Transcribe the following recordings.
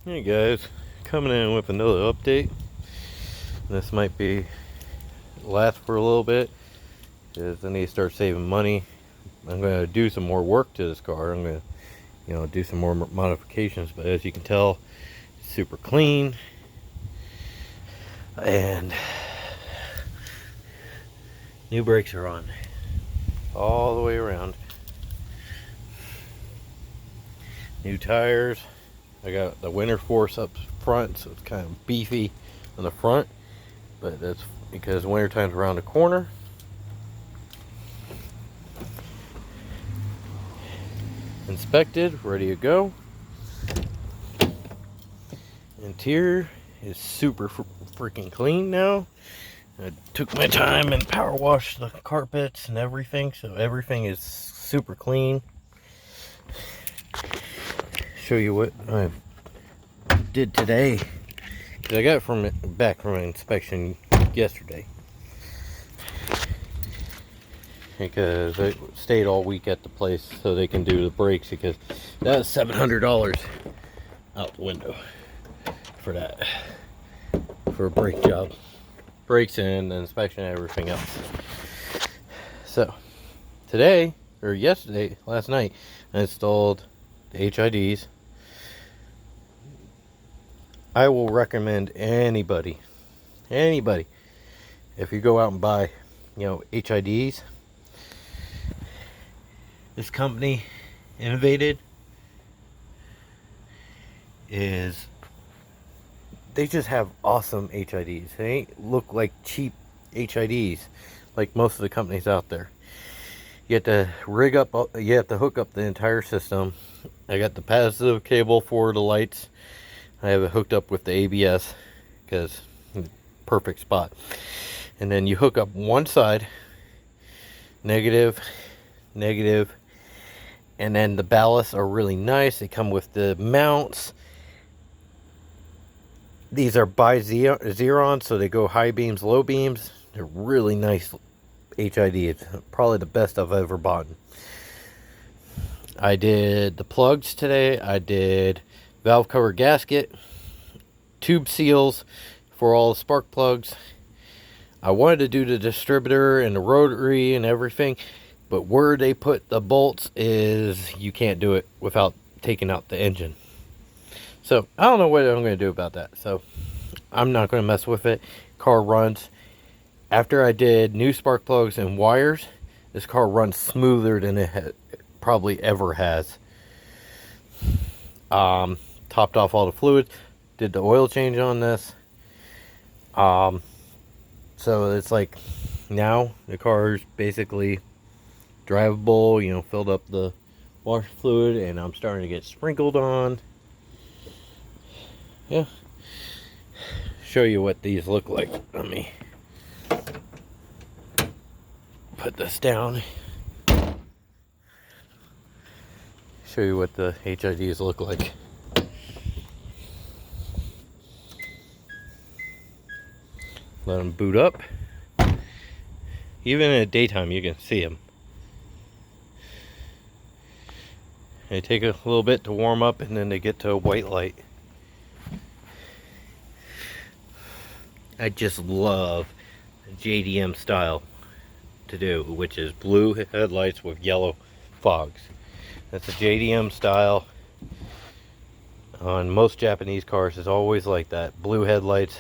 Hey guys, coming in with another update. This might be last for a little bit because I need to start saving money. I'm going to do some more work to this car. I'm going to, do some more modifications. But as you can tell, it's super clean, and new brakes are on all the way around. New tires. I got the winter force up front, so it's kind of beefy on the front, but that's because winter time's around the corner. Inspected, ready to go. Interior is super freaking clean now. I took my time and power washed the carpets and everything, so everything is super clean. Show you what I did today, because I got it back from an inspection yesterday, because I stayed all week at the place so they can do the brakes, because that was $700 out the window for that, for a brake job, brakes and the inspection and everything else. So today, or yesterday, last night, I installed the HIDs. I will recommend anybody, if you go out and buy, HIDs, this company, Innovated, they just have awesome HIDs. They ain't look like cheap HIDs like most of the companies out there. You have to hook up the entire system. I got the passive cable for the lights. I have it hooked up with the ABS because perfect spot. And then you hook up one side, negative, and then the ballasts are really nice. They come with the mounts. These are by Xeron, so they go high beams, low beams. They're really nice HID. It's probably the best I've ever bought. I did the plugs today. I did valve cover gasket, tube seals for all the spark plugs. I wanted to do the distributor and the rotary and everything, but where they put the bolts is you can't do it without taking out the engine. So I don't know what I'm going to do about that. So I'm not going to mess with it. Car runs. After I did new spark plugs and wires, this car runs smoother than it probably ever has. Topped off all the fluids, did the oil change on this. So it's like now the car is basically drivable, filled up the wash fluid, and I'm starting to get sprinkled on. Yeah. Show you what these look like. Let me put this down. Show you what the HIDs look like. Let them boot up. Even in the daytime you can see them. They take a little bit to warm up, and then they get to a white light. I just love JDM style to do, which is blue headlights with yellow fogs. That's a JDM style. On most Japanese cars, it's always like that. Blue headlights,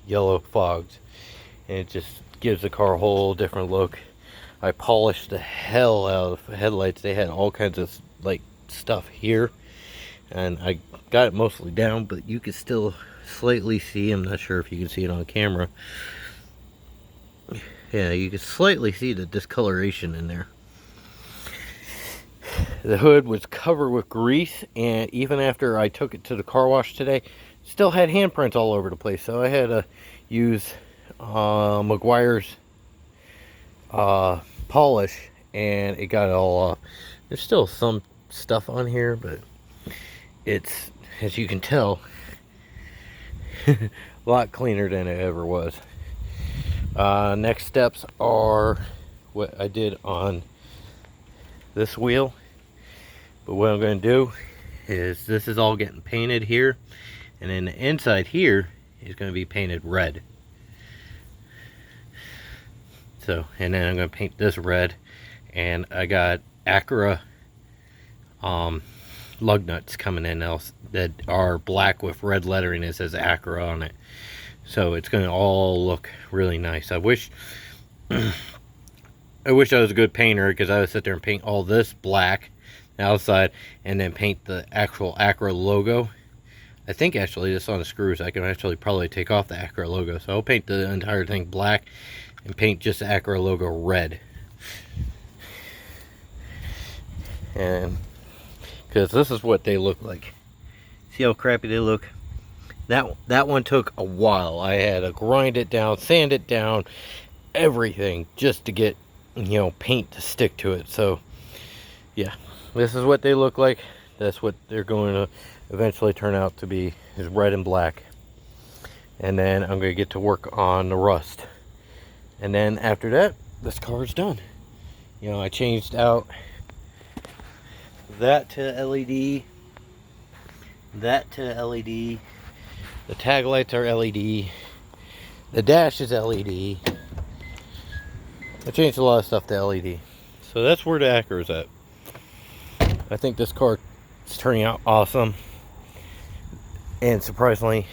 yellow fogs. And it just gives the car a whole different look. I polished the hell out of the headlights. They had all kinds of stuff here, and I got it mostly down, but you can still slightly see. I'm not sure if you can see it on camera. Yeah, you can slightly see the discoloration in there. The hood was covered with grease, and even after I took it to the car wash today, still had handprints all over the place. So I had to use McGuire's polish, and it got it all off. There's still some stuff on here, but it's, as you can tell, a lot cleaner than it ever was. Next steps are what I did on this wheel. But what I'm going to do is, this is all getting painted here, And then the inside here is going to be painted red. So, and then I'm going to paint this red. And I got Acura lug nuts coming in else that are black with red lettering that says Acura on it. So it's going to all look really nice. I wish I was a good painter, because I would sit there and paint all this black outside and then paint the actual Acura logo. I think actually this on the screws I can actually probably take off the Acura logo. So I'll paint the entire thing black and paint just the Acura logo red. And because this is what they look like. See how crappy they look? That one took a while. I had to grind it down, sand it down, everything just to get, you know, paint to stick to it. So yeah, this is what they look like. That's what they're going to eventually turn out to be, is red and black. And then I'm going to get to work on the rust. And then after that, this car is done. You know, I changed out that to LED, that to LED, the tag lights are LED, the dash is LED. I changed a lot of stuff to LED. So that's where the Acura is at. I think this car is turning out awesome. And surprisingly,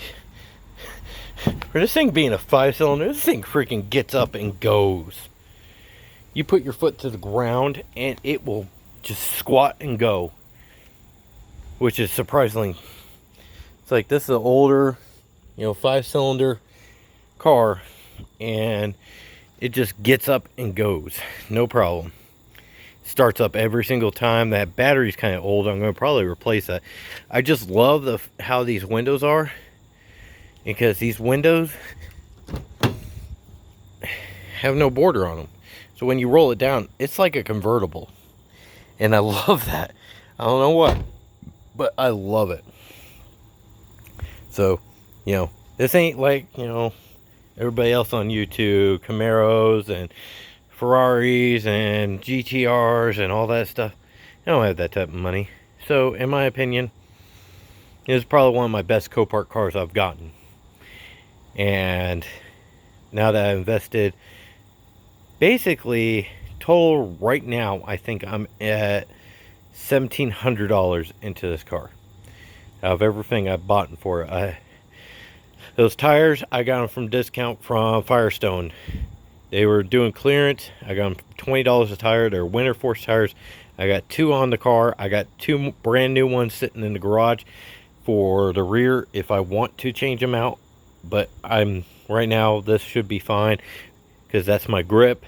for this thing being a 5-cylinder, this thing freaking gets up and goes. You put your foot to the ground and it will just squat and go, which is surprisingly. It's like, this is an older, you know, 5-cylinder car, and it just gets up and goes, no problem. Starts up every single time. That battery's kind of old. I'm going to probably replace that. I just love how these windows are, because these windows have no border on them. So when you roll it down, it's like a convertible. And I love that. I don't know what, but I love it. So, you know, this ain't like, you know, everybody else on YouTube, Camaros and Ferraris and GTRs and all that stuff. I don't have that type of money. So, in my opinion, it's probably one of my best Copart cars I've gotten. And now that I've invested, basically, total right now, I think I'm at $1,700 into this car. Out of everything I've bought for it. Those tires, I got them from discount from Firestone. They were doing clearance. I got them $20 a tire. They're Winter Force tires. I got 2 on the car. I got 2 brand new ones sitting in the garage for the rear if I want to change them out. But right now, this should be fine, because that's my grip.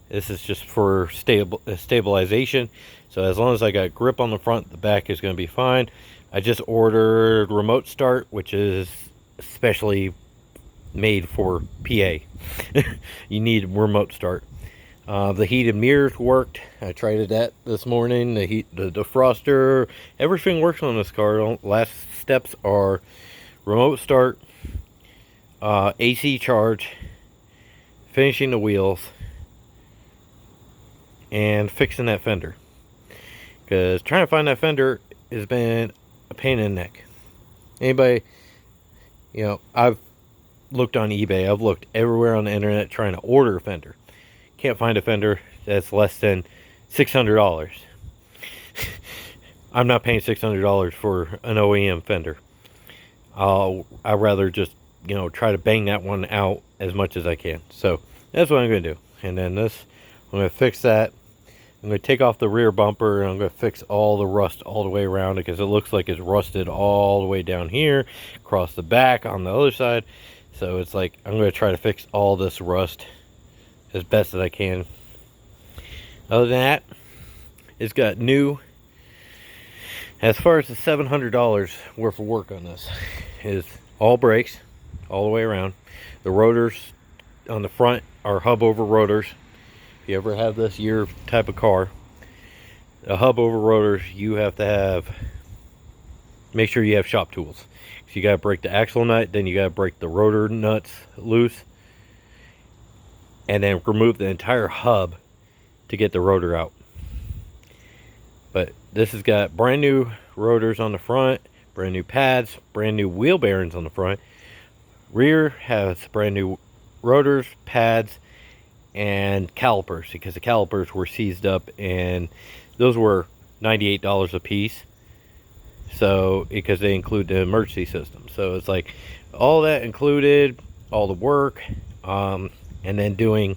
This is just for stabilization. So as long as I got grip on the front, the back is going to be fine. I just ordered remote start, which is especially made for PA. You need remote start. The heated mirrors worked. I tried that this morning. The defroster, everything works on this car. Last steps are remote start, AC charge, finishing the wheels, and fixing that fender. Because trying to find that fender has been a pain in the neck. Anybody, you know, I've looked on eBay, I've looked everywhere on the internet trying to order a fender. Can't find a fender that's less than $600. I'm not paying $600 for an OEM fender. I'd rather just, you know, try to bang that one out as much as I can. So that's what I'm going to do. And then this, I'm going to fix that. I'm going to take off the rear bumper, and I'm going to fix all the rust all the way around it, because it looks like it's rusted all the way down here, across the back on the other side. So it's like, I'm going to try to fix all this rust as best as I can. Other than that, it's got new, as far as the $700 worth of work on this, is all brakes all the way around. The rotors on the front are hub over rotors. If you ever have this year type of car, a hub over rotors, you have to make sure you have shop tools. So you got to break the axle nut, then you got to break the rotor nuts loose, and then remove the entire hub to get the rotor out. But this has got brand new rotors on the front, brand new pads, brand new wheel bearings on the front. Rear has brand new rotors, pads, and calipers, because the calipers were seized up, and those were $98 a piece. So because they include the emergency system, so it's like all that included, all the work, and then doing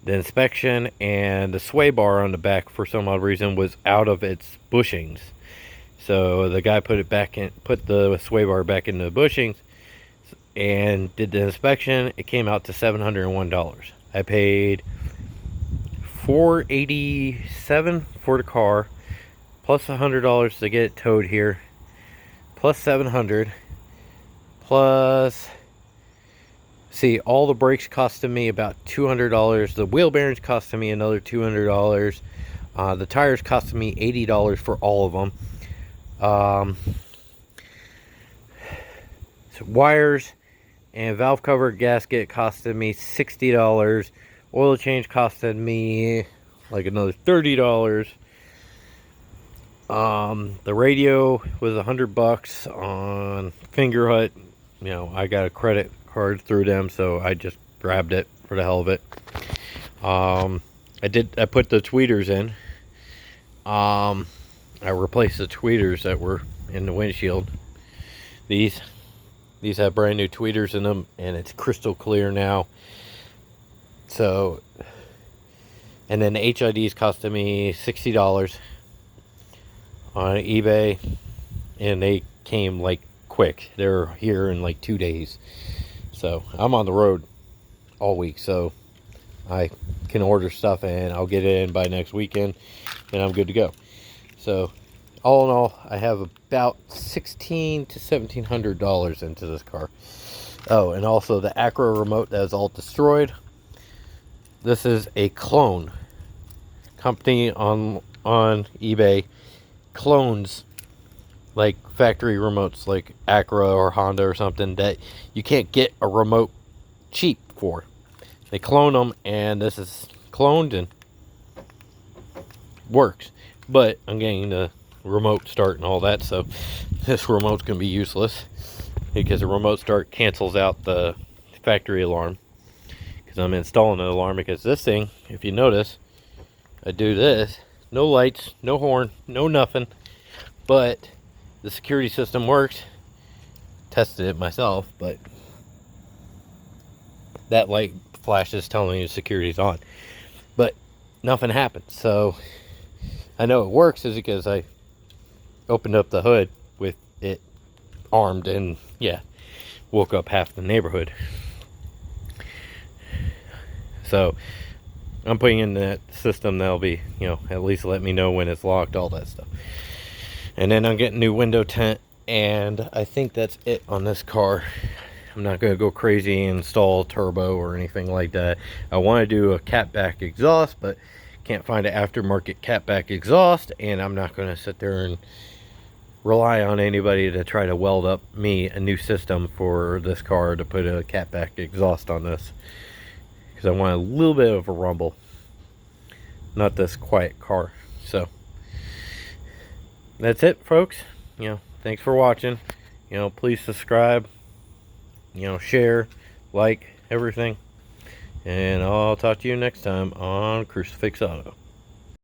the inspection. And the sway bar on the back, for some odd reason, was out of its bushings. So the guy put the sway bar back in the bushings and did the inspection. It came out to $701. I paid $487 for the car, plus $100 to get it towed here, plus $700, plus, see, all the brakes costed me about $200. The wheel bearings costed me another $200. The tires costed me $80 for all of them. So wires and valve cover gasket costed me $60. Oil change costed me like another $30. The radio was $100 on Fingerhut. You know, I got a credit card through them, so I just grabbed it for the hell of it. I put the tweeters in. I replaced the tweeters that were in the windshield. These have brand new tweeters in them, and it's crystal clear now. So, and then the HIDs costed me $60 on eBay, and they came like quick. They're here in like 2 days. So I'm on the road all week, so I can order stuff and I'll get it in by next weekend, and I'm good to go. So all in all, I have about $1,600 to $1,700 into this car. Oh, and also the Acura remote that is all destroyed. This is a clone. Company on eBay clones like factory remotes, like Acura or Honda or something, that you can't get a remote cheap for. They clone them, and this is cloned and works. But I'm getting the remote start and all that, so this remote's gonna be useless, because the remote start cancels out the factory alarm, because I'm installing an alarm. Because this thing, if you notice, I do this, no lights, no horn, no nothing, but the security system works. Tested it myself, but that light flashes telling you security's on, but nothing happened. So I know it works is because I opened up the hood with it armed, and yeah, woke up half the neighborhood. So I'm putting in that system that'll be, you know, at least let me know when it's locked, all that stuff. And then I'm getting new window tint, and I think that's it on this car. I'm not going to go crazy and install turbo or anything like that. I want to do a catback exhaust, but can't find an aftermarket catback exhaust, and I'm not going to sit there and rely on anybody to try to weld up me a new system for this car to put a catback exhaust on this, because I want a little bit of a rumble, not this quiet car. So that's it, folks. You know, thanks for watching. You know, please subscribe, you know, share, like, everything, and I'll talk to you next time on Crucifix Auto.